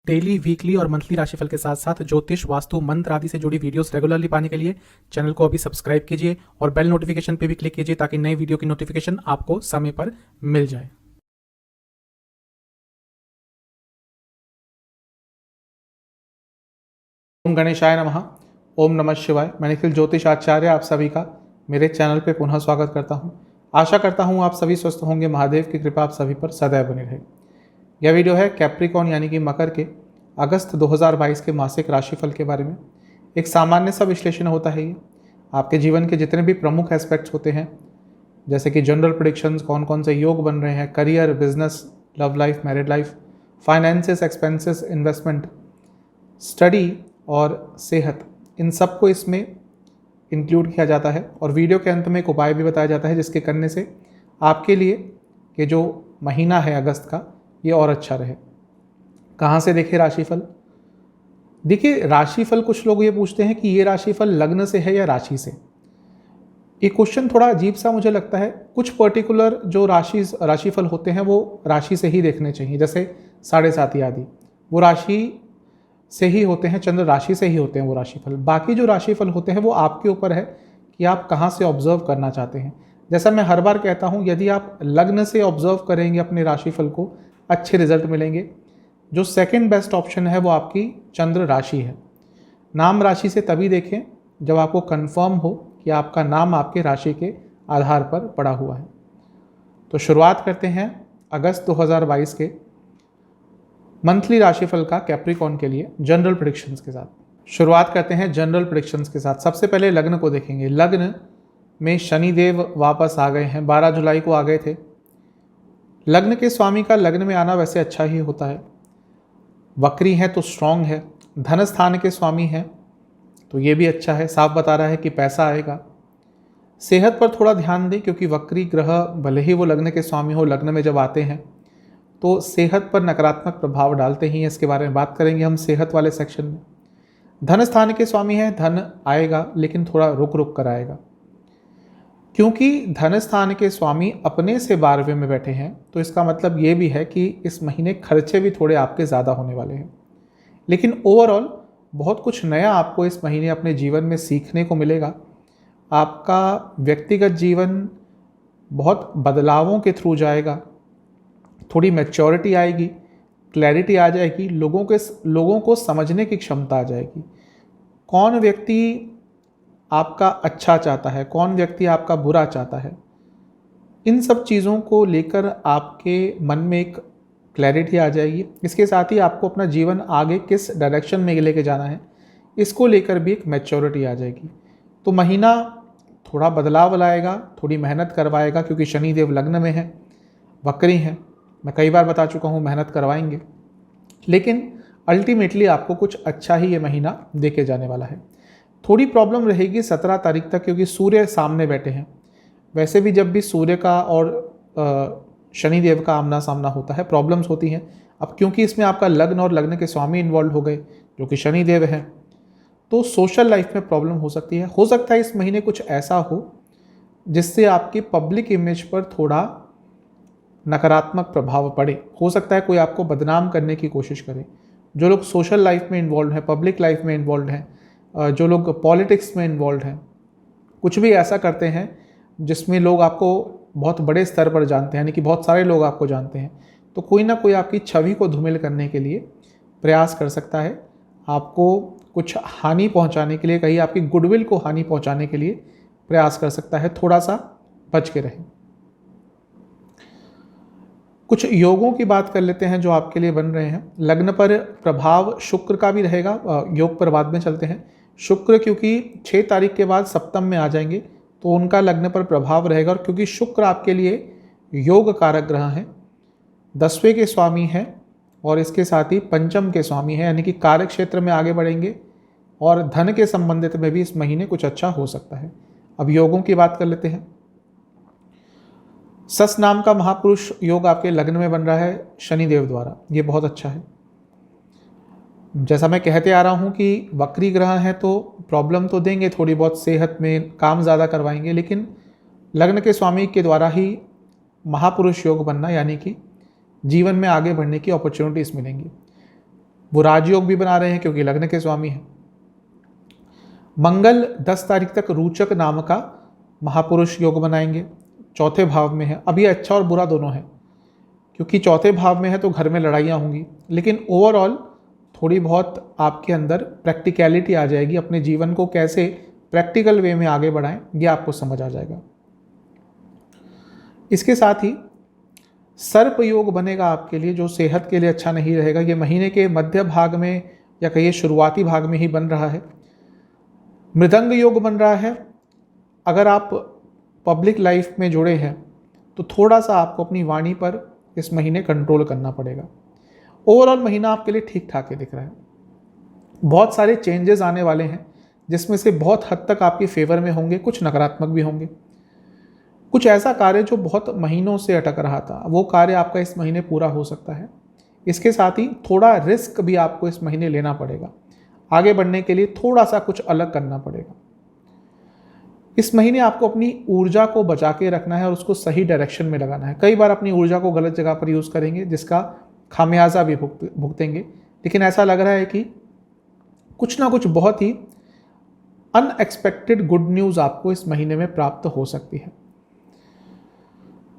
Daily, weekly और monthly राशिफल के साथ साथ ज्योतिष, वास्तु, मंत्र आदि से जुड़ी वीडियोस रेगुलरली पाने के लिए चैनल को अभी सब्सक्राइब कीजिए और बेल नोटिफिकेशन पे भी क्लिक कीजिए ताकि नई वीडियो की नोटिफिकेशन आपको समय पर मिल जाए। ओम गणेशाय नमः। ओम नमः शिवाय। मैं निखिल ज्योतिष आचार्य आप सभी का मेरे चैनल पे पुनः स्वागत करता हूँ। आशा करता हूँ आप सभी स्वस्थ होंगे। महादेव की कृपा आप सभी पर सदैव बनी रहे। यह वीडियो है कैप्रिकॉन यानी कि मकर के अगस्त 2022 के मासिक राशिफल के बारे में। एक सामान्य सा विश्लेषण होता है ये। आपके जीवन के जितने भी प्रमुख एस्पेक्ट्स होते हैं, जैसे कि जनरल प्रेडिक्शंस, कौन कौन से योग बन रहे हैं, career, business, love life, married life, finances, expenses, investment, study और सेहत, इन सबको इसमें इंक्लूड किया जाता है। और वीडियो के अंत में एक उपाय भी बताया जाता है जिसके करने से आपके लिए ये जो महीना है अगस्त का, ये और अच्छा रहे। कहाँ से देखें राशिफल? देखिए, राशिफल कुछ लोग ये पूछते हैं कि ये राशिफल लग्न से है या राशि से। ये क्वेश्चन थोड़ा अजीब सा मुझे लगता है। कुछ पर्टिकुलर जो राशिफल होते हैं वो राशि से ही देखने चाहिए, जैसे 7.5 आदि वो राशि से ही होते हैं, चंद्र राशि से ही होते हैं वो राशिफल। बाकी जो राशिफल होते हैं वो आपके ऊपर है कि आप कहाँ से ऑब्जर्व करना चाहते हैं। जैसा मैं हर बार कहता हूँ, यदि आप लग्न से ऑब्जर्व करेंगे अपने राशिफल को, अच्छे रिजल्ट मिलेंगे। जो सेकंड बेस्ट ऑप्शन है वो आपकी चंद्र राशि है। नाम राशि से तभी देखें जब आपको कंफर्म हो कि आपका नाम आपके राशि के आधार पर पड़ा हुआ है। तो शुरुआत करते हैं अगस्त 2022 के मंथली राशिफल का कैप्रिकॉन के लिए जनरल प्रेडिक्शंस के साथ। शुरुआत करते हैं जनरल प्रेडिक्शंस के साथ। सबसे पहले लग्न को देखेंगे। लग्न में शनिदेव वापस आ गए हैं, 12 जुलाई को आ गए थे। लग्न के स्वामी का लग्न में आना वैसे अच्छा ही होता है। वक्री है तो स्ट्रांग है। धन स्थान के स्वामी हैं तो ये भी अच्छा है, साफ बता रहा है कि पैसा आएगा। सेहत पर थोड़ा ध्यान दें क्योंकि वक्री ग्रह भले ही वो लग्न के स्वामी हो, लग्न में जब आते हैं तो सेहत पर नकारात्मक प्रभाव डालते ही हैं। इसके बारे में बात करेंगे हम सेहत वाले सेक्शन में। धन स्थान के स्वामी हैं, धन आएगा लेकिन थोड़ा रुक रुक कर आएगा, क्योंकि धन स्थान के स्वामी अपने से 12वें में बैठे हैं। तो इसका मतलब ये भी है कि इस महीने खर्चे भी थोड़े आपके ज़्यादा होने वाले हैं। लेकिन ओवरऑल बहुत कुछ नया आपको इस महीने अपने जीवन में सीखने को मिलेगा। आपका व्यक्तिगत जीवन बहुत बदलावों के थ्रू जाएगा। थोड़ी मैच्योरिटी आएगी, क्लैरिटी आ जाएगी, लोगों को समझने की क्षमता आ जाएगी। कौन व्यक्ति आपका अच्छा चाहता है, कौन व्यक्ति आपका बुरा चाहता है, इन सब चीज़ों को लेकर आपके मन में एक क्लैरिटी आ जाएगी। इसके साथ ही आपको अपना जीवन आगे किस डायरेक्शन में लेके जाना है, इसको लेकर भी एक मैच्योरिटी आ जाएगी। तो महीना थोड़ा बदलाव लाएगा, थोड़ी मेहनत करवाएगा, क्योंकि शनिदेव लग्न में है, वक्री हैं। मैं कई बार बता चुका हूँ, मेहनत करवाएंगे, लेकिन अल्टीमेटली आपको कुछ अच्छा ही ये महीना देके जाने वाला है। थोड़ी प्रॉब्लम रहेगी 17 तारीख तक, क्योंकि सूर्य सामने बैठे हैं। वैसे भी जब भी सूर्य का और शनिदेव का आमना सामना होता है, प्रॉब्लम्स होती हैं। अब क्योंकि इसमें आपका लग्न और लग्न के स्वामी इन्वॉल्व हो गए जो कि शनिदेव हैं, तो सोशल लाइफ में प्रॉब्लम हो सकती है। हो सकता है इस महीने कुछ ऐसा हो जिससे आपकी पब्लिक इमेज पर थोड़ा नकारात्मक प्रभाव पड़े। हो सकता है कोई आपको बदनाम करने की कोशिश करे। जो लोग सोशल लाइफ में इन्वॉल्व हैं, पब्लिक लाइफ में इन्वॉल्व हैं, जो लोग पॉलिटिक्स में इन्वॉल्व हैं, कुछ भी ऐसा करते हैं जिसमें लोग आपको बहुत बड़े स्तर पर जानते हैं, यानी कि बहुत सारे लोग आपको जानते हैं, तो कोई ना कोई आपकी छवि को धूमिल करने के लिए प्रयास कर सकता है। आपको कुछ हानि पहुंचाने के लिए, कहीं आपकी गुडविल को हानि पहुंचाने के लिए प्रयास कर सकता है। थोड़ा सा बच के रहें। कुछ योगों की बात कर लेते हैं जो आपके लिए बन रहे हैं। लग्न पर प्रभाव शुक्र का भी रहेगा, योग पर बाद में चलते हैं। शुक्र क्योंकि 6 तारीख के बाद सप्तम में आ जाएंगे तो उनका लग्न पर प्रभाव रहेगा। और क्योंकि शुक्र आपके लिए योग कारक ग्रह हैं, 10वें के स्वामी हैं और इसके साथ ही पंचम के स्वामी हैं, यानी कि कार्य क्षेत्र में आगे बढ़ेंगे और धन के संबंधित में भी इस महीने कुछ अच्छा हो सकता है। अब योगों की बात कर लेते हैं। सस नाम का महापुरुष योग आपके लग्न में बन रहा है शनिदेव द्वारा, ये बहुत अच्छा है। जैसा मैं कहते आ रहा हूँ कि वक्री ग्रह हैं तो प्रॉब्लम तो देंगे थोड़ी बहुत, सेहत में काम ज़्यादा करवाएंगे, लेकिन लग्न के स्वामी के द्वारा ही महापुरुष योग बनना, यानी कि जीवन में आगे बढ़ने की अपॉर्चुनिटीज़ मिलेंगी। वो राजयोग भी बना रहे हैं क्योंकि लग्न के स्वामी हैं। मंगल 10 तारीख तक रोचक नाम का महापुरुष योग बनाएंगे, चौथे भाव में है। अब ये अच्छा और बुरा दोनों है, क्योंकि चौथे भाव में है तो घर में लड़ाइयाँ होंगी, लेकिन ओवरऑल थोड़ी बहुत आपके अंदर प्रैक्टिकलिटी आ जाएगी। अपने जीवन को कैसे प्रैक्टिकल वे में आगे बढ़ाएं ये आपको समझ आ जाएगा। इसके साथ ही सर्प योग बनेगा आपके लिए, जो सेहत के लिए अच्छा नहीं रहेगा। ये महीने के मध्य भाग में या कहिए शुरुआती भाग में ही बन रहा है। मृदंग योग बन रहा है। अगर आप पब्लिक लाइफ में जुड़े हैं तो थोड़ा सा आपको अपनी वाणी पर इस महीने कंट्रोल करना पड़ेगा। ओवरऑल महीना आपके लिए ठीक ठाक ही दिख रहा है। बहुत सारे चेंजेस आने वाले हैं, जिसमें से बहुत हद तक आपके फेवर में होंगे, कुछ नकारात्मक भी होंगे। कुछ ऐसा कार्य जो बहुत महीनों से अटक रहा था, वो कार्य आपका इस महीने पूरा हो सकता है। इसके साथ ही थोड़ा रिस्क भी आपको इस महीने लेना पड़ेगा। आगे बढ़ने के लिए थोड़ा सा कुछ अलग करना पड़ेगा। इस महीने आपको अपनी ऊर्जा को बचा के रखना है और उसको सही डायरेक्शन में लगाना है। कई बार अपनी ऊर्जा को गलत जगह पर यूज़ करेंगे, जिसका खामियाजा भी भुगतेंगे। लेकिन ऐसा लग रहा है कि कुछ ना कुछ बहुत ही अनएक्सपेक्टेड गुड न्यूज़ आपको इस महीने में प्राप्त हो सकती है।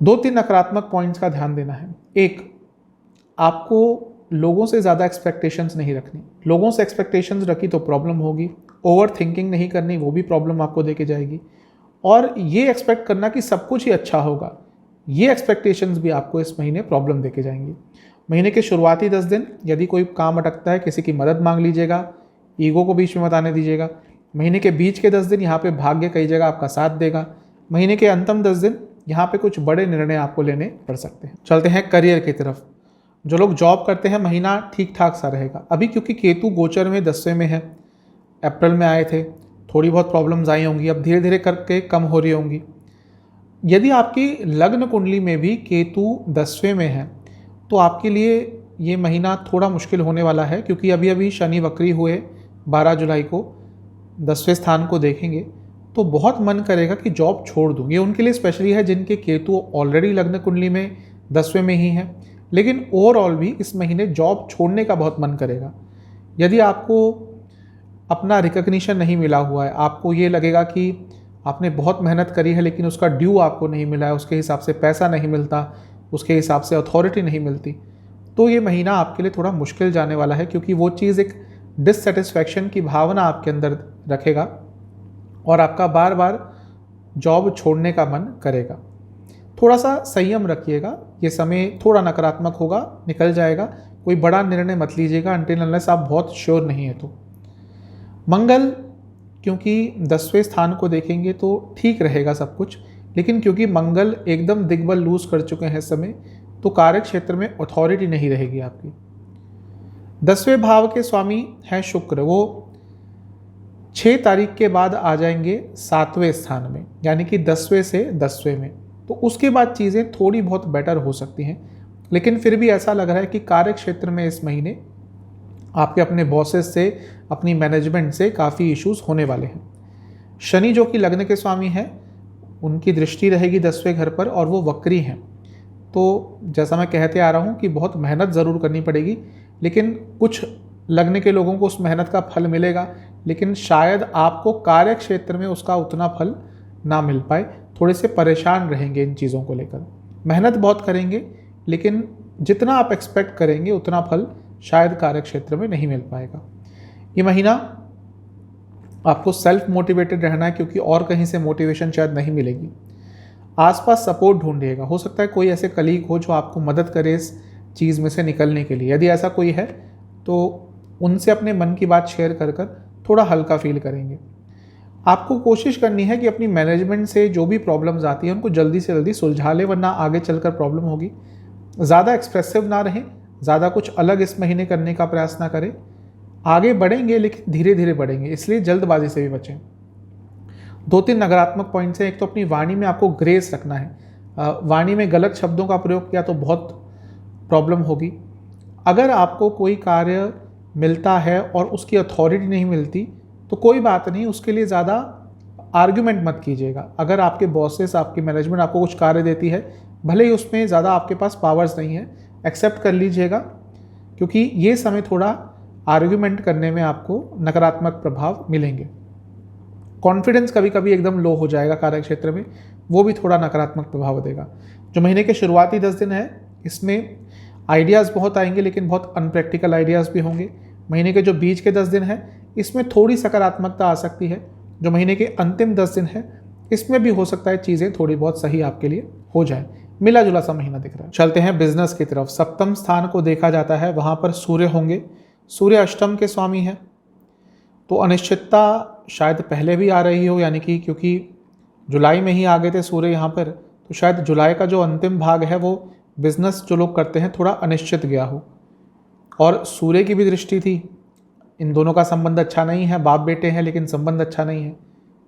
2-3 नकारात्मक पॉइंट्स का ध्यान देना है। एक, आपको लोगों से ज़्यादा एक्सपेक्टेशंस नहीं रखनी। लोगों से एक्सपेक्टेशंस रखी तो प्रॉब्लम होगी। ओवर थिंकिंग नहीं करनी, वो भी प्रॉब्लम आपको देके जाएगी। और ये एक्सपेक्ट करना कि सब कुछ ही अच्छा होगा, ये एक्सपेक्टेशंस भी आपको इस महीने प्रॉब्लम देके जाएंगी। महीने के शुरुआती 10 दिन यदि कोई काम अटकता है, किसी की मदद मांग लीजिएगा, ईगो को बीच में मत आने दीजिएगा। महीने के बीच के 10 दिन यहाँ पे भाग्य कई जगह आपका साथ देगा। महीने के अंतिम 10 दिन यहाँ पे कुछ बड़े निर्णय आपको लेने पड़ सकते हैं। चलते हैं करियर की तरफ। जो लोग जॉब करते हैं, महीना ठीक ठाक सा रहेगा। अभी क्योंकि केतु गोचर में 10वें में है, अप्रैल में आए थे, थोड़ी बहुत प्रॉब्लम्स आई होंगी, अब धीरे धीरे करके कम हो रही होंगी। यदि आपकी लग्न कुंडली में भी केतु 10वें में है तो आपके लिए ये महीना थोड़ा मुश्किल होने वाला है, क्योंकि अभी अभी शनि वक्री हुए 12 जुलाई को 10वें स्थान को देखेंगे तो बहुत मन करेगा कि जॉब छोड़ दूँ। ये उनके लिए स्पेशली है जिनके केतु ऑलरेडी लग्न कुंडली में 10वें में ही है। लेकिन ओवरऑल भी इस महीने जॉब छोड़ने का बहुत मन करेगा। यदि आपको अपना रिकग्निशन नहीं मिला हुआ है, आपको ये लगेगा कि आपने बहुत मेहनत करी है लेकिन उसका ड्यू आपको नहीं मिला है, उसके हिसाब से पैसा नहीं मिलता, उसके हिसाब से अथॉरिटी नहीं मिलती, तो ये महीना आपके लिए थोड़ा मुश्किल जाने वाला है। क्योंकि वो चीज़ एक डिससेटिस्फैक्शन की भावना आपके अंदर रखेगा और आपका बार बार जॉब छोड़ने का मन करेगा। थोड़ा सा संयम रखिएगा, ये समय थोड़ा नकारात्मक होगा, निकल जाएगा। कोई बड़ा निर्णय मत लीजिएगा अनटिल अनलेस आप बहुत श्योर नहीं है तो। मंगल क्योंकि 10वें स्थान को देखेंगे तो ठीक रहेगा सब कुछ, लेकिन क्योंकि मंगल एकदम दिग्बल लूज कर चुके हैं इस समय, तो कार्य क्षेत्र में अथॉरिटी नहीं रहेगी आपकी। 10वें भाव के स्वामी हैं शुक्र, वो 6 तारीख के बाद आ जाएंगे 7वें स्थान में, यानी कि 10वें से 10वें में। तो उसके बाद चीज़ें थोड़ी बहुत बेटर हो सकती हैं, लेकिन फिर भी ऐसा लग रहा है कि कार्य क्षेत्र में इस महीने आपके अपने बॉसेस से, अपनी मैनेजमेंट से काफ़ी इश्यूज होने वाले हैं। शनि जो कि लग्न के स्वामी हैं, उनकी दृष्टि रहेगी 10वें घर पर और वो वक्री हैं। तो जैसा मैं कहते आ रहा हूँ कि बहुत मेहनत ज़रूर करनी पड़ेगी, लेकिन कुछ लग्न के लोगों को उस मेहनत का फल मिलेगा, लेकिन शायद आपको कार्य क्षेत्र में उसका उतना फल ना मिल पाए। थोड़े से परेशान रहेंगे इन चीज़ों को लेकर। मेहनत बहुत करेंगे, लेकिन जितना आप एक्सपेक्ट करेंगे उतना फल शायद कार्य क्षेत्र में नहीं मिल पाएगा। ये महीना आपको सेल्फ मोटिवेटेड रहना है, क्योंकि और कहीं से मोटिवेशन शायद नहीं मिलेगी। आसपास सपोर्ट ढूंढिएगा, हो सकता है कोई ऐसे कलीग हो जो आपको मदद करे इस चीज़ में से निकलने के लिए। यदि ऐसा कोई है तो उनसे अपने मन की बात शेयर कर कर थोड़ा हल्का फील करेंगे। आपको कोशिश करनी है कि अपनी मैनेजमेंट से जो भी प्रॉब्लम्स आती हैं उनको जल्दी से जल्दी सुलझा ले, वरना आगे चलकर प्रॉब्लम होगी। ज़्यादा एक्सप्रेसिव ना रहें, ज़्यादा कुछ अलग इस महीने करने का प्रयास ना करें। आगे बढ़ेंगे लेकिन धीरे धीरे बढ़ेंगे, इसलिए जल्दबाजी से भी बचें। 2-3 नकारात्मक पॉइंट्स हैं। एक तो अपनी वाणी में आपको ग्रेस रखना है। वाणी में गलत शब्दों का प्रयोग किया तो बहुत प्रॉब्लम होगी। अगर आपको कोई कार्य मिलता है और उसकी अथॉरिटी नहीं मिलती तो कोई बात नहीं, उसके लिए ज़्यादा आर्ग्यूमेंट मत कीजिएगा। अगर आपके बॉसेस, आपकी मैनेजमेंट आपको कुछ कार्य देती है, भले ही उसमें ज़्यादा आपके पास पावर्स नहीं है, एक्सेप्ट कर लीजिएगा, क्योंकि ये समय थोड़ा आर्ग्यूमेंट करने में आपको नकारात्मक प्रभाव मिलेंगे। कॉन्फिडेंस कभी कभी एकदम लो हो जाएगा कार्य क्षेत्र में, वो भी थोड़ा नकारात्मक प्रभाव देगा। जो महीने के शुरुआती 10 दिन है इसमें आइडियाज़ बहुत आएंगे, लेकिन बहुत अनप्रैक्टिकल आइडियाज़ भी होंगे। महीने के जो बीच के 10 दिन है इसमें थोड़ी सकारात्मकता आ सकती है। जो महीने के अंतिम 10 दिन है इसमें भी हो सकता है चीज़ें थोड़ी बहुत सही आपके लिए हो जाए। मिला जुला सा महीना दिख रहा है। चलते हैं बिजनेस की तरफ। सप्तम स्थान को देखा जाता है, वहाँ पर सूर्य होंगे। सूर्य अष्टम के स्वामी हैं, तो अनिश्चितता शायद पहले भी आ रही हो, यानी कि क्योंकि जुलाई में ही आ गए थे सूर्य यहाँ पर, तो शायद जुलाई का जो अंतिम भाग है वो बिजनेस जो लोग करते हैं थोड़ा अनिश्चित गया हो। और सूर्य की भी दृष्टि थी, इन दोनों का संबंध अच्छा नहीं है, बाप बेटे हैं लेकिन संबंध अच्छा नहीं है।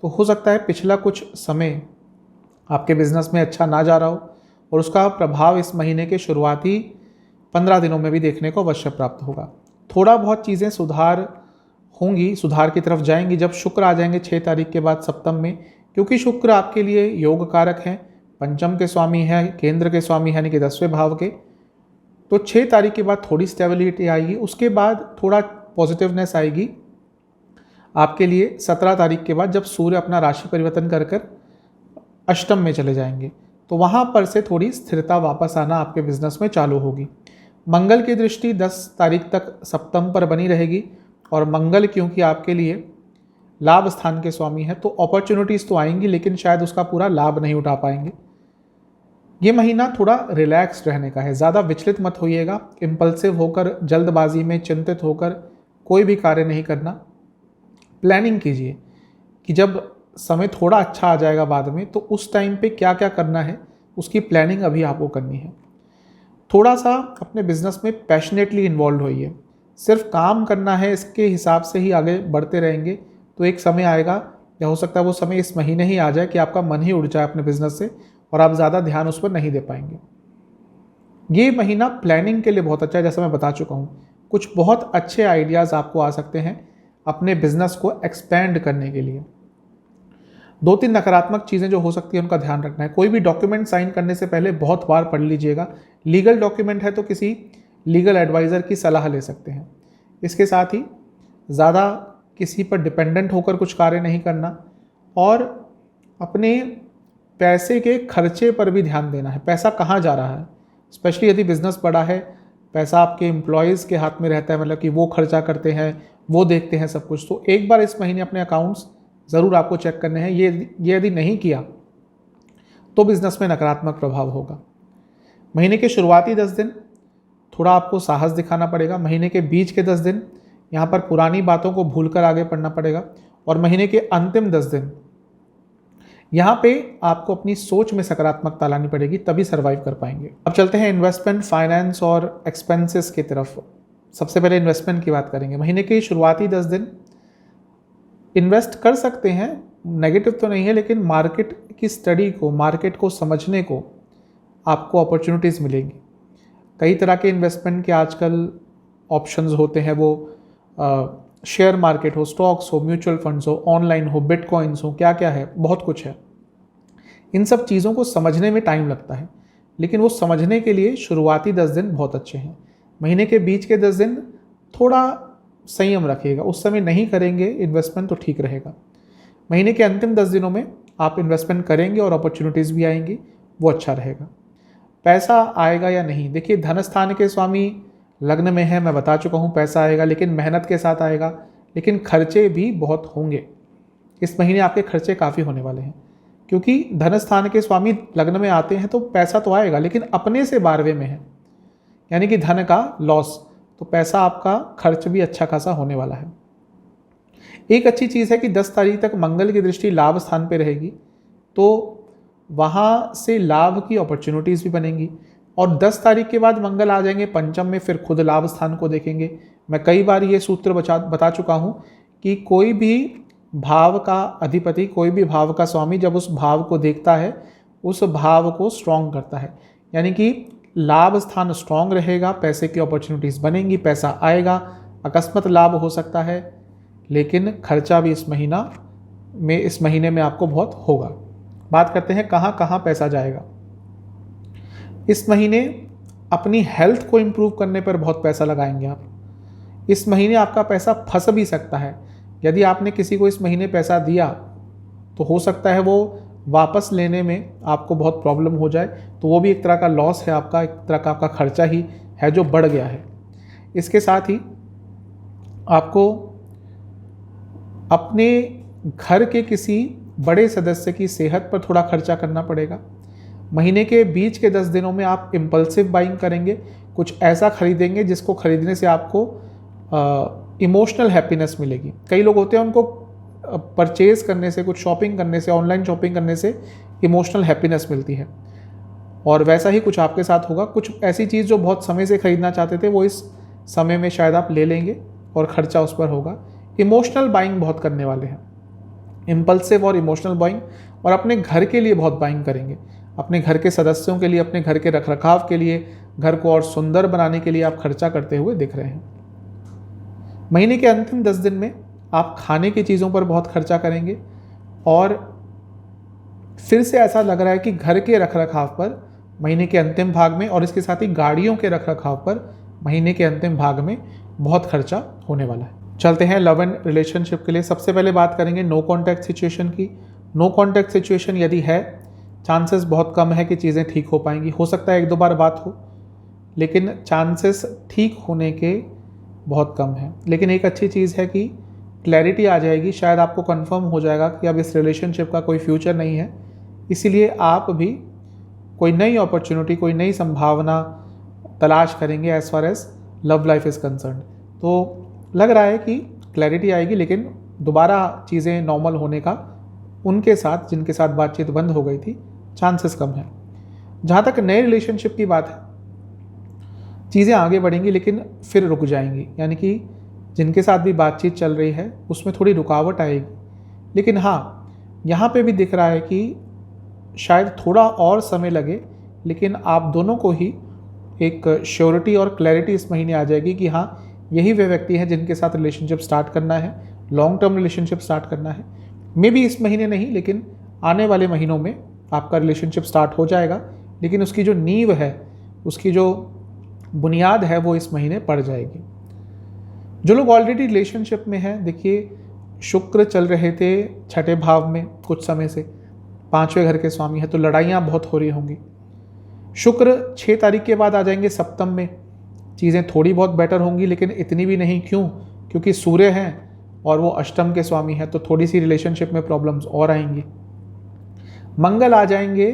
तो हो सकता है पिछला कुछ समय आपके बिजनेस में अच्छा ना जा रहा हो, और उसका प्रभाव इस महीने के शुरुआती 15 दिनों में भी देखने को अवश्य प्राप्त होगा। थोड़ा बहुत चीज़ें सुधार होंगी, सुधार की तरफ जाएंगी जब शुक्र आ जाएंगे 6 तारीख के बाद सप्तम में, क्योंकि शुक्र आपके लिए योग कारक हैं, पंचम के स्वामी है, केंद्र के स्वामी है, यानी कि 10वें भाव के। तो 6 तारीख के बाद थोड़ी स्टेबिलिटी आएगी, उसके बाद थोड़ा पॉजिटिवनेस आएगी आपके लिए 17 तारीख के बाद, जब सूर्य अपना राशि परिवर्तन कर कर अष्टम में चले जाएंगे। तो वहाँ पर से थोड़ी स्थिरता वापस आना आपके बिजनेस में चालू होगी। मंगल की दृष्टि 10 तारीख तक सप्तम पर बनी रहेगी, और मंगल क्योंकि आपके लिए लाभ स्थान के स्वामी है, तो अपॉर्चुनिटीज़ तो आएंगी लेकिन शायद उसका पूरा लाभ नहीं उठा पाएंगे। ये महीना थोड़ा रिलैक्स्ड रहने का है, ज़्यादा विचलित मत होइएगा। इम्पल्सिव होकर, जल्दबाजी में चिंतित होकर कोई भी कार्य नहीं करना। प्लानिंग कीजिए कि जब समय थोड़ा अच्छा आ जाएगा बाद में, तो उस टाइम पे क्या क्या करना है उसकी प्लानिंग अभी आपको करनी है। थोड़ा सा अपने बिजनेस में पैशनेटली इन्वॉल्व होइए। सिर्फ काम करना है इसके हिसाब से ही आगे बढ़ते रहेंगे तो एक समय आएगा, या हो सकता है वो समय इस महीने ही आ जाए कि आपका मन ही उड़ जाए अपने बिजनेस से और आप ज़्यादा ध्यान उस पर नहीं दे पाएंगे। ये महीना प्लानिंग के लिए बहुत अच्छा है, जैसा मैं बता चुका हूँ। कुछ बहुत अच्छे आइडियाज़ आपको आ सकते हैं अपने बिजनेस को एक्सपेंड करने के लिए। 2-3 नकारात्मक चीज़ें जो हो सकती है उनका ध्यान रखना है। कोई भी डॉक्यूमेंट साइन करने से पहले बहुत बार पढ़ लीजिएगा। लीगल डॉक्यूमेंट है तो किसी लीगल एडवाइज़र की सलाह ले सकते हैं। इसके साथ ही ज़्यादा किसी पर डिपेंडेंट होकर कुछ कार्य नहीं करना, और अपने पैसे के खर्चे पर भी ध्यान देना है। पैसा कहाँ जा रहा है, स्पेशली यदि बिजनेस बड़ा है, पैसा आपके एम्प्लॉयज़ के हाथ में रहता है, मतलब कि वो खर्चा करते हैं, वो देखते हैं सब कुछ। तो एक बार इस महीने अपने अकाउंट्स ज़रूर आपको चेक करने हैं। ये यदि नहीं किया तो बिजनेस में नकारात्मक प्रभाव होगा। महीने के शुरुआती 10 दिन थोड़ा आपको साहस दिखाना पड़ेगा। महीने के बीच के 10 दिन यहाँ पर पुरानी बातों को भूलकर आगे बढ़ना पड़ेगा, और महीने के अंतिम 10 दिन यहाँ पे आपको अपनी सोच में सकारात्मकता लानी पड़ेगी, तभी सर्वाइव कर पाएंगे। अब चलते हैं इन्वेस्टमेंट, फाइनेंस और एक्सपेंसेस की तरफ। सबसे पहले इन्वेस्टमेंट की बात करेंगे। महीने के शुरुआती 10 दिन इन्वेस्ट कर सकते हैं, नेगेटिव तो नहीं है, लेकिन मार्केट की स्टडी को, मार्केट को समझने को आपको अपॉर्चुनिटीज़ मिलेंगी। कई तरह के इन्वेस्टमेंट के आजकल ऑप्शंस होते हैं, वो शेयर मार्केट हो, स्टॉक्स हो, म्यूचुअल फंड्स हो, ऑनलाइन हो, बिटकॉइंस हो, क्या क्या है, बहुत कुछ है। इन सब चीज़ों को समझने में टाइम लगता है, लेकिन वो समझने के लिए शुरुआती 10 दिन बहुत अच्छे हैं। महीने के बीच के 10 दिन थोड़ा संयम रखिएगा, उस समय नहीं करेंगे इन्वेस्टमेंट तो ठीक रहेगा। महीने के अंतिम 10 दिनों में आप इन्वेस्टमेंट करेंगे और अपॉर्चुनिटीज़ भी आएंगी, वो अच्छा रहेगा। पैसा आएगा या नहीं, देखिए धन स्थान के स्वामी लग्न में है, मैं बता चुका हूँ पैसा आएगा, लेकिन मेहनत के साथ आएगा, लेकिन खर्चे भी बहुत होंगे। इस महीने आपके खर्चे काफ़ी होने वाले हैं, क्योंकि धन स्थान के स्वामी लग्न में आते हैं तो पैसा तो आएगा, लेकिन अपने से 12वें में है, यानी कि धन का लॉस, तो पैसा आपका खर्च भी अच्छा खासा होने वाला है। एक अच्छी चीज़ है कि 10 तारीख तक मंगल की दृष्टि लाभ स्थान पे रहेगी, तो वहाँ से लाभ की अपॉर्चुनिटीज़ भी बनेंगी। और 10 तारीख के बाद मंगल आ जाएंगे पंचम में, फिर खुद लाभ स्थान को देखेंगे। मैं कई बार ये सूत्र बता चुका हूँ कि कोई भी भाव का अधिपति, कोई भी भाव का स्वामी जब उस भाव को देखता है, उस भाव को स्ट्रॉन्ग करता है, यानी कि लाभ स्थान स्ट्रॉन्ग रहेगा, पैसे की अपॉर्चुनिटीज़ बनेंगी, पैसा आएगा, अकस्मात लाभ हो सकता है, लेकिन खर्चा भी इस महीने में आपको बहुत होगा। बात करते हैं कहाँ कहाँ पैसा जाएगा। इस महीने अपनी हेल्थ को इम्प्रूव करने पर बहुत पैसा लगाएंगे आप। इस महीने आपका पैसा फंस भी सकता है। यदि आपने किसी को इस महीने पैसा दिया तो हो सकता है वो वापस लेने में आपको बहुत प्रॉब्लम हो जाए, तो वो भी एक तरह का लॉस है आपका, एक तरह का आपका खर्चा ही है जो बढ़ गया है। इसके साथ ही आपको अपने घर के किसी बड़े सदस्य की सेहत पर थोड़ा खर्चा करना पड़ेगा। महीने के बीच के 10 दिनों में आप इम्पल्सिव बाइंग करेंगे, कुछ ऐसा खरीदेंगे जिसको खरीदने से आपको इमोशनल हैप्पीनेस मिलेगी। कई लोग होते हैं उनको परचेज करने से, कुछ शॉपिंग करने से, ऑनलाइन शॉपिंग करने से इमोशनल हैप्पीनेस मिलती है, और वैसा ही कुछ आपके साथ होगा। कुछ ऐसी चीज़ जो बहुत समय से खरीदना चाहते थे वो इस समय में शायद आप ले लेंगे और खर्चा उस पर होगा। इमोशनल बाइंग बहुत करने वाले हैं, इम्पल्सिव और इमोशनल बाइंग, और अपने घर के लिए बहुत बाइंग करेंगे, अपने घर के सदस्यों के लिए, अपने घर के रखरखाव के लिए, घर को और सुंदर बनाने के लिए आप खर्चा करते हुए दिख रहे हैं। महीने के अंतिम 10 दिन में आप खाने की चीज़ों पर बहुत खर्चा करेंगे, और फिर से ऐसा लग रहा है कि घर के रखरखाव पर महीने के अंतिम भाग में, और इसके साथ ही गाड़ियों के रखरखाव पर महीने के अंतिम भाग में बहुत खर्चा होने वाला है। चलते हैं लव एंड रिलेशनशिप के लिए। सबसे पहले बात करेंगे नो कॉन्टैक्ट सिचुएशन की। नो कॉन्टैक्ट सिचुएशन यदि है, चांसेस बहुत कम है कि चीज़ें ठीक हो पाएंगी। हो सकता है 1-2 बार बात हो, लेकिन चांसेस ठीक होने के बहुत कम है। लेकिन एक अच्छी चीज़ है कि क्लैरिटी आ जाएगी, शायद आपको कंफर्म हो जाएगा कि अब इस रिलेशनशिप का कोई फ्यूचर नहीं है, इसीलिए आप भी कोई नई अपॉर्चुनिटी, कोई नई संभावना तलाश करेंगे as far as love life is concern. तो लग रहा है कि क्लैरिटी आएगी, लेकिन दोबारा चीज़ें नॉर्मल होने का उनके साथ जिनके साथ बातचीत बंद हो गई थी चांसेस कम है। जहाँ तक नए रिलेशनशिप की बात है, चीज़ें आगे बढ़ेंगी लेकिन फिर रुक जाएंगी, यानी कि जिनके साथ भी बातचीत चल रही है उसमें थोड़ी रुकावट आएगी। लेकिन हाँ, यहाँ पे भी दिख रहा है कि शायद थोड़ा और समय लगे, लेकिन आप दोनों को ही एक श्योरिटी और क्लैरिटी इस महीने आ जाएगी कि हाँ, यही वे व्यक्ति हैं जिनके साथ रिलेशनशिप स्टार्ट करना है, लॉन्ग टर्म रिलेशनशिप स्टार्ट करना है। मे बी इस महीने नहीं, लेकिन आने वाले महीनों में आपका रिलेशनशिप स्टार्ट हो जाएगा, लेकिन उसकी जो नींव है, उसकी जो बुनियाद है, वो इस महीने पड़ जाएगी। जो लोग ऑलरेडी रिलेशनशिप में हैं, देखिए शुक्र चल रहे थे 6ठे भाव में कुछ समय से, 5वें घर के स्वामी है, तो लड़ाइयाँ बहुत हो रही होंगी। शुक्र 6 तारीख के बाद आ जाएंगे सप्तम में, चीज़ें थोड़ी बहुत बेटर होंगी, लेकिन इतनी भी नहीं। क्यों? क्योंकि सूर्य हैं और वो अष्टम के स्वामी हैं, तो थोड़ी सी रिलेशनशिप में प्रॉब्लम्स और आएंगी। मंगल आ जाएंगे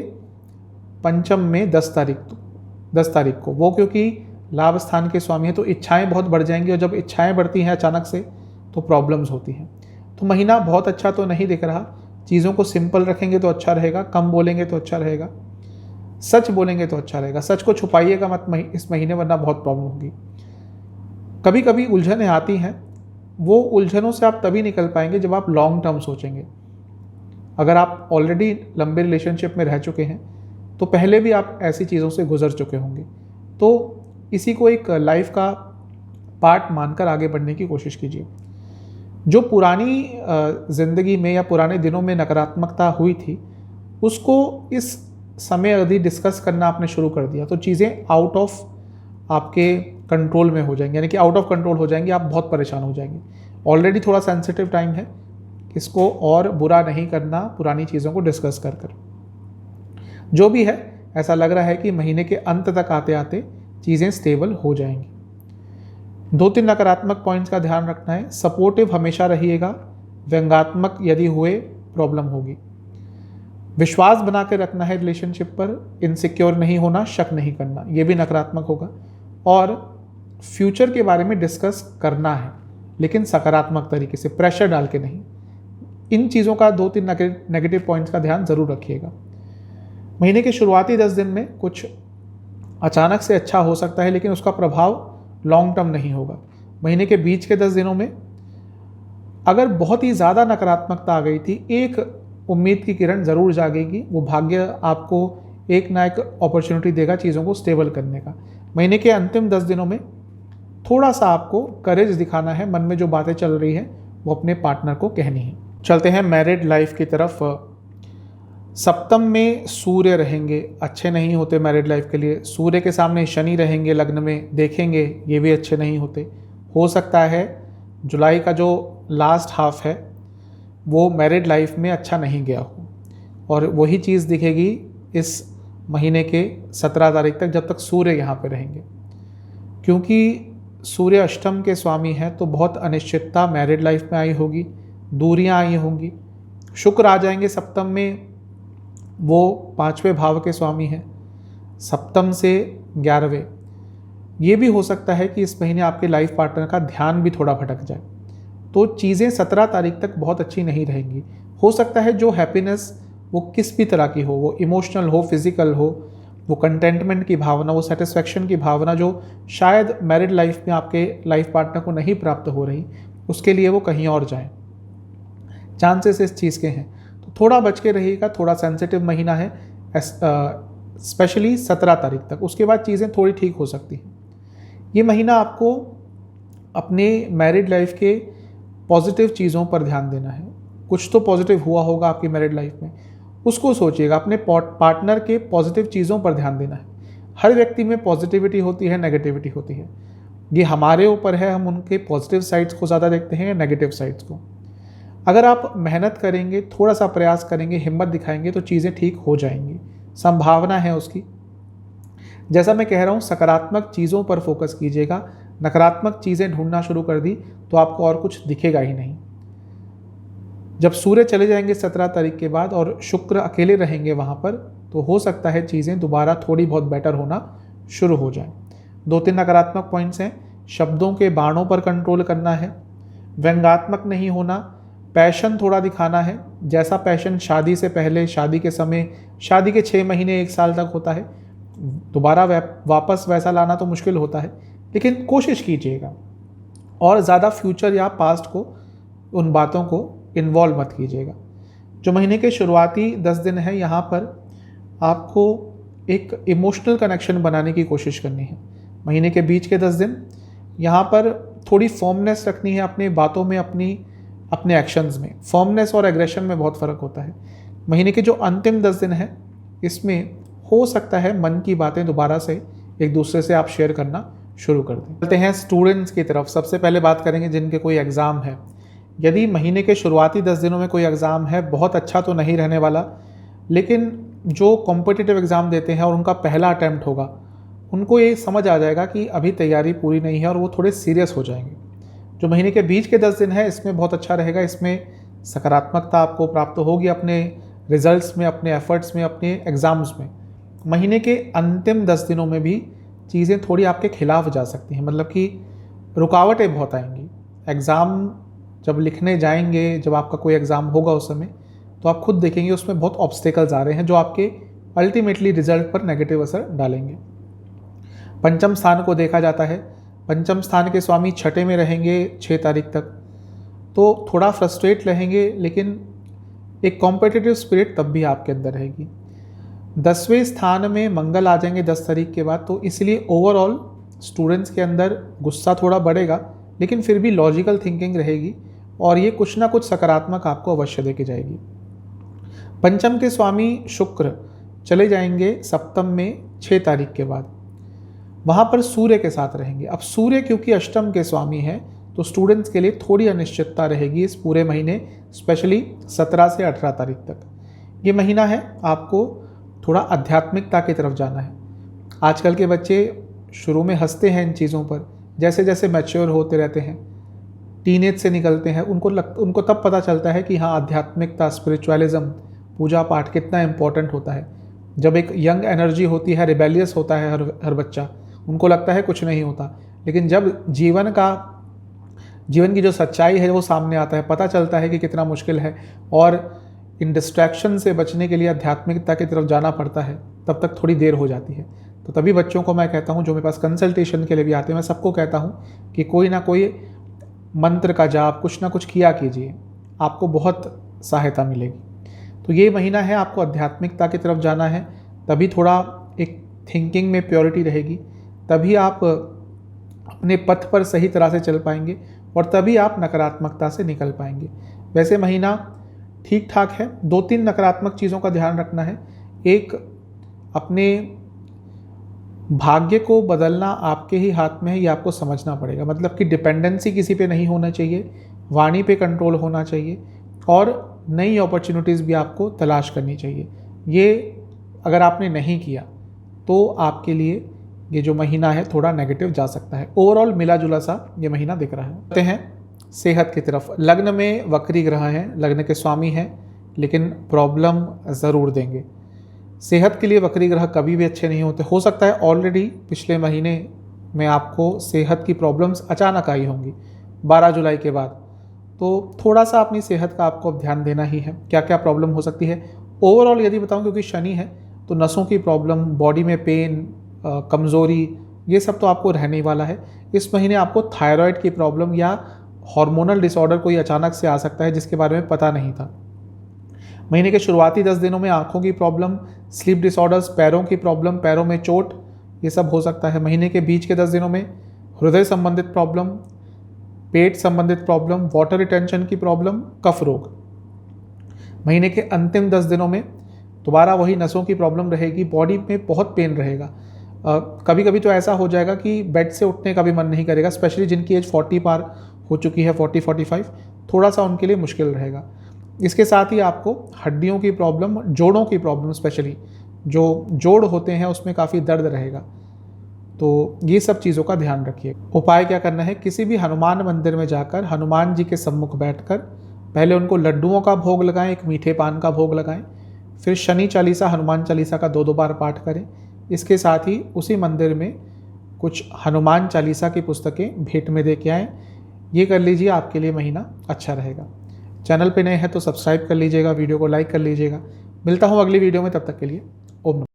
पंचम में 10 तारीख को, वो क्योंकि लाभ स्थान के स्वामी है, तो इच्छाएं बहुत बढ़ जाएंगी, और जब इच्छाएं बढ़ती हैं अचानक से तो प्रॉब्लम्स होती हैं। तो महीना बहुत अच्छा तो नहीं दिख रहा। चीज़ों को सिंपल रखेंगे तो अच्छा रहेगा, कम बोलेंगे तो अच्छा रहेगा, सच बोलेंगे तो अच्छा रहेगा। सच को छुपाइएगा मत इस महीने, वरना बहुत प्रॉब्लम होगी। कभी कभी उलझनें आती हैं, वो उलझनों से आप तभी निकल पाएंगे जब आप लॉन्ग टर्म सोचेंगे। अगर आप ऑलरेडी लंबे रिलेशनशिप में रह चुके हैं तो पहले भी आप ऐसी चीज़ों से गुजर चुके होंगे, तो इसी को एक लाइफ का पार्ट मानकर आगे बढ़ने की कोशिश कीजिए। जो पुरानी ज़िंदगी में या पुराने दिनों में नकारात्मकता हुई थी, उसको इस समय अवधि डिस्कस करना आपने शुरू कर दिया, तो चीज़ें आउट ऑफ आपके कंट्रोल में हो जाएंगी, यानी कि आउट ऑफ कंट्रोल हो जाएंगी, आप बहुत परेशान हो जाएंगे। ऑलरेडी थोड़ा सेंसिटिव टाइम है, इसको और बुरा नहीं करना पुरानी चीज़ों को डिस्कस कर कर। जो भी है, ऐसा लग रहा है कि महीने के अंत तक आते आते चीज़ें स्टेबल हो जाएंगी। 2-3 नकारात्मक पॉइंट्स का ध्यान रखना है। सपोर्टिव हमेशा रहिएगा, व्यंग्यात्मक यदि हुए प्रॉब्लम होगी। विश्वास बना के रखना है रिलेशनशिप पर, इनसिक्योर नहीं होना, शक नहीं करना, ये भी नकारात्मक होगा। और फ्यूचर के बारे में डिस्कस करना है, लेकिन सकारात्मक तरीके से, प्रेशर डाल के नहीं। इन चीज़ों का 2-3 नेगेटिव पॉइंट्स का ध्यान ज़रूर रखिएगा। महीने के शुरुआती 10 दिन में कुछ अचानक से अच्छा हो सकता है, लेकिन उसका प्रभाव लॉन्ग टर्म नहीं होगा। महीने के बीच के 10 दिनों में अगर बहुत ही ज़्यादा नकारात्मकता आ गई थी, एक उम्मीद की किरण ज़रूर जागेगी। वो भाग्य आपको एक ना एक अपॉर्चुनिटी देगा चीज़ों को स्टेबल करने का। महीने के अंतिम 10 दिनों में थोड़ा सा आपको करेज दिखाना है, मन में जो बातें चल रही हैं वो अपने पार्टनर को कहनी है। चलते हैं मैरिड लाइफ की तरफ। सप्तम में सूर्य रहेंगे, अच्छे नहीं होते मैरिड लाइफ के लिए। सूर्य के सामने शनि रहेंगे लग्न में, देखेंगे, ये भी अच्छे नहीं होते। हो सकता है जुलाई का जो लास्ट हाफ है वो मैरिड लाइफ में अच्छा नहीं गया हो, और वही चीज़ दिखेगी इस महीने के 17 तारीख तक, जब तक सूर्य यहाँ पे रहेंगे। क्योंकि सूर्य अष्टम के स्वामी हैं तो बहुत अनिश्चितता मैरिड लाइफ में आई होगी, दूरियां आई होंगी। शुक्र आ जाएंगे सप्तम में, वो 5वें भाव के स्वामी हैं, सप्तम से 11वें। ये भी हो सकता है कि इस महीने आपके लाइफ पार्टनर का ध्यान भी थोड़ा भटक जाए, तो चीज़ें 17 तारीख तक बहुत अच्छी नहीं रहेंगी। हो सकता है जो हैप्पीनेस वो किस भी तरह की हो, वो इमोशनल हो, फिजिकल हो, वो कंटेंटमेंट की भावना, वो सेटिस्फैक्शन की भावना जो शायद मैरिड लाइफ में आपके लाइफ पार्टनर को नहीं प्राप्त हो रही, उसके लिए वो कहीं और जाएं। चांसेस इस चीज़ के हैं, तो थोड़ा बच के रहिएगा। थोड़ा सेंसिटिव महीना है, स्पेशली 17 तारीख तक। उसके बाद चीज़ें थोड़ी ठीक हो सकती हैं। ये महीना आपको अपने मैरिड लाइफ के पॉजिटिव चीज़ों पर ध्यान देना है। कुछ तो पॉजिटिव हुआ होगा आपकी मैरिड लाइफ में, उसको सोचिएगा। अपने पार्टनर के पॉजिटिव चीज़ों पर ध्यान देना है। हर व्यक्ति में पॉजिटिविटी होती है, नेगेटिविटी होती है। ये हमारे ऊपर है, हम उनके पॉजिटिव साइड्स को ज़्यादा देखते हैं या नेगेटिव साइड्स को। अगर आप मेहनत करेंगे, थोड़ा सा प्रयास करेंगे, हिम्मत दिखाएंगे, तो चीज़ें ठीक हो जाएंगी, संभावना है उसकी। जैसा मैं कह रहा हूँ, सकारात्मक चीज़ों पर फोकस कीजिएगा। नकारात्मक चीज़ें ढूंढना शुरू कर दी तो आपको और कुछ दिखेगा ही नहीं। जब सूर्य चले जाएंगे 17 तारीख के बाद और शुक्र अकेले रहेंगे वहाँ पर, तो हो सकता है चीज़ें दोबारा थोड़ी बहुत बेटर होना शुरू हो जाए। 2-3 नकारात्मक पॉइंट्स हैं। शब्दों के बाणों पर कंट्रोल करना है, व्यंग्यात्मक नहीं होना, पैशन थोड़ा दिखाना है। जैसा पैशन शादी से पहले, शादी के समय, शादी के 6 महीने 1 साल तक होता है, दोबारा वापस वैसा लाना तो मुश्किल होता है, लेकिन कोशिश कीजिएगा। और ज़्यादा फ्यूचर या पास्ट को, उन बातों को इन्वॉल्व मत कीजिएगा। जो महीने के शुरुआती 10 दिन है, यहाँ पर आपको एक इमोशनल कनेक्शन बनाने की कोशिश करनी है। महीने के बीच के 10 दिन यहाँ पर थोड़ी फॉर्मनेस रखनी है अपनी बातों में, अपने एक्शंस में। फॉर्मनेस और एग्रेशन में बहुत फ़र्क होता है। महीने के जो अंतिम 10 दिन है, इसमें हो सकता है मन की बातें दोबारा से एक दूसरे से आप शेयर करना शुरू कर दें। चलते हैं स्टूडेंट्स की तरफ। सबसे पहले बात करेंगे जिनके कोई एग्ज़ाम है। यदि महीने के शुरुआती 10 दिनों में कोई एग्ज़ाम है, बहुत अच्छा तो नहीं रहने वाला, लेकिन जो कॉम्पिटिटिव एग्ज़ाम देते हैं और उनका पहला अटैम्प्ट होगा, उनको ये समझ आ जाएगा कि अभी तैयारी पूरी नहीं है और वो थोड़े सीरियस हो जाएंगे। जो महीने के बीच के 10 दिन है, इसमें बहुत अच्छा रहेगा। इसमें सकारात्मकता आपको प्राप्त होगी अपने रिजल्ट्स में, अपने एफर्ट्स में, अपने एग्ज़ाम्स में। महीने के अंतिम 10 दिनों में भी चीज़ें थोड़ी आपके खिलाफ जा सकती हैं, मतलब कि रुकावटें बहुत आएंगी। एग्ज़ाम जब लिखने जाएंगे, जब आपका कोई एग्ज़ाम होगा उस समय, तो आप खुद देखेंगे उसमें बहुत ऑब्स्टेकल्स आ रहे हैं जो आपके अल्टीमेटली रिजल्ट पर नेगेटिव असर डालेंगे। पंचम स्थान को देखा जाता है। पंचम स्थान के स्वामी छठे में रहेंगे 6 तारीख तक, तो थोड़ा फ्रस्ट्रेट रहेंगे, लेकिन एक कॉम्पिटिटिव स्पिरिट तब भी आपके अंदर रहेगी। 10वें स्थान में मंगल आ जाएंगे 10 तारीख के बाद, तो इसलिए ओवरऑल स्टूडेंट्स के अंदर गुस्सा थोड़ा बढ़ेगा, लेकिन फिर भी लॉजिकल थिंकिंग रहेगी और ये कुछ ना कुछ सकारात्मक आपको अवश्य देके जाएगी। पंचम के स्वामी शुक्र चले जाएंगे सप्तम में 6 तारीख के बाद, वहाँ पर सूर्य के साथ रहेंगे। अब सूर्य क्योंकि अष्टम के स्वामी हैं, तो स्टूडेंट्स के लिए थोड़ी अनिश्चितता रहेगी इस पूरे महीने, स्पेशली 17 से 18 तारीख तक। ये महीना है आपको थोड़ा आध्यात्मिकता की तरफ जाना है। आजकल के बच्चे शुरू में हंसते हैं इन चीज़ों पर, जैसे जैसे मैच्योर होते रहते हैं, टीनेज से निकलते हैं, उनको तब पता चलता है कि हाँ, आध्यात्मिकता, स्पिरिचुअलिज्म, पूजा पाठ कितना इम्पोर्टेंट होता है। जब एक यंग एनर्जी होती है, रिबेलियस होता है हर बच्चा, उनको लगता है कुछ नहीं होता, लेकिन जब जीवन की जो सच्चाई है वो सामने आता है, पता चलता है कि कितना मुश्किल है और इन डिस्ट्रैक्शन से बचने के लिए आध्यात्मिकता की तरफ जाना पड़ता है, तब तक थोड़ी देर हो जाती है। तो तभी बच्चों को मैं कहता हूँ, जो मेरे पास कंसल्टेशन के लिए भी आते हैं, मैं सबको कहता हूँ कि कोई ना कोई मंत्र का जाप, कुछ ना कुछ किया कीजिए, आपको बहुत सहायता मिलेगी। तो ये महीना है, आपको आध्यात्मिकता की तरफ जाना है, तभी थोड़ा एक थिंकिंग में प्योरिटी रहेगी, तभी आप अपने पथ पर सही तरह से चल पाएंगे और तभी आप नकारात्मकता से निकल पाएंगे। वैसे महीना ठीक ठाक है। 2-3 नकारात्मक चीज़ों का ध्यान रखना है। एक, अपने भाग्य को बदलना आपके ही हाथ में है, ये आपको समझना पड़ेगा। मतलब कि डिपेंडेंसी किसी पे नहीं होना चाहिए, वाणी पे कंट्रोल होना चाहिए और नई अपॉर्चुनिटीज़ भी आपको तलाश करनी चाहिए। ये अगर आपने नहीं किया तो आपके लिए ये जो महीना है थोड़ा नेगेटिव जा सकता है। ओवरऑल मिला जुला सा ये महीना दिख रहा है। आते हैं सेहत की तरफ। लग्न में वक्री ग्रह हैं, लग्न के स्वामी हैं, लेकिन प्रॉब्लम ज़रूर देंगे। सेहत के लिए वक्री ग्रह कभी भी अच्छे नहीं होते। हो सकता है ऑलरेडी पिछले महीने में आपको सेहत की प्रॉब्लम्स अचानक आई होंगी 12 जुलाई के बाद, तो थोड़ा सा अपनी सेहत का आपको अब ध्यान देना ही है। क्या क्या प्रॉब्लम हो सकती है ओवरऑल यदि बताऊं, क्योंकि शनि है तो नसों की प्रॉब्लम, बॉडी में पेन, कमज़ोरी, ये सब तो आपको रहने ही वाला है। इस महीने आपको थायराइड की प्रॉब्लम या हार्मोनल डिसऑर्डर कोई अचानक से आ सकता है जिसके बारे में पता नहीं था। महीने के शुरुआती 10 दिनों में आंखों की प्रॉब्लम, स्लीप डिसऑर्डर्स, पैरों की प्रॉब्लम, पैरों में चोट, ये सब हो सकता है। महीने के बीच के 10 दिनों में हृदय संबंधित प्रॉब्लम, पेट संबंधित प्रॉब्लम, वाटर रिटेंशन की प्रॉब्लम, कफ रोग। महीने के अंतिम 10 दिनों में दोबारा वही नसों की प्रॉब्लम रहेगी, बॉडी में बहुत पेन रहेगा। कभी कभी तो ऐसा हो जाएगा कि बेड से उठने का भी मन नहीं करेगा, स्पेशली जिनकी एज 40 पार हो चुकी है, 40-45, थोड़ा सा उनके लिए मुश्किल रहेगा। इसके साथ ही आपको हड्डियों की प्रॉब्लम, जोड़ों की प्रॉब्लम, स्पेशली जो जोड़ होते हैं उसमें काफ़ी दर्द रहेगा, तो ये सब चीज़ों का ध्यान रखिए। उपाय क्या करना है, किसी भी हनुमान मंदिर में जाकर हनुमान जी के सम्मुख बैठकर पहले उनको लड्डुओं का भोग लगाएं, एक मीठे पान का भोग लगाएं, फिर शनि चालीसा, हनुमान चालीसा का 2-2 बार पाठ करें। इसके साथ ही उसी मंदिर में कुछ हनुमान चालीसा की पुस्तकें भेंट में दे के आएँ। ये कर लीजिए, आपके लिए महीना अच्छा रहेगा। चैनल पे नए हैं तो सब्सक्राइब कर लीजिएगा, वीडियो को लाइक कर लीजिएगा। मिलता हूँ अगली वीडियो में, तब तक के लिए ओम नमः।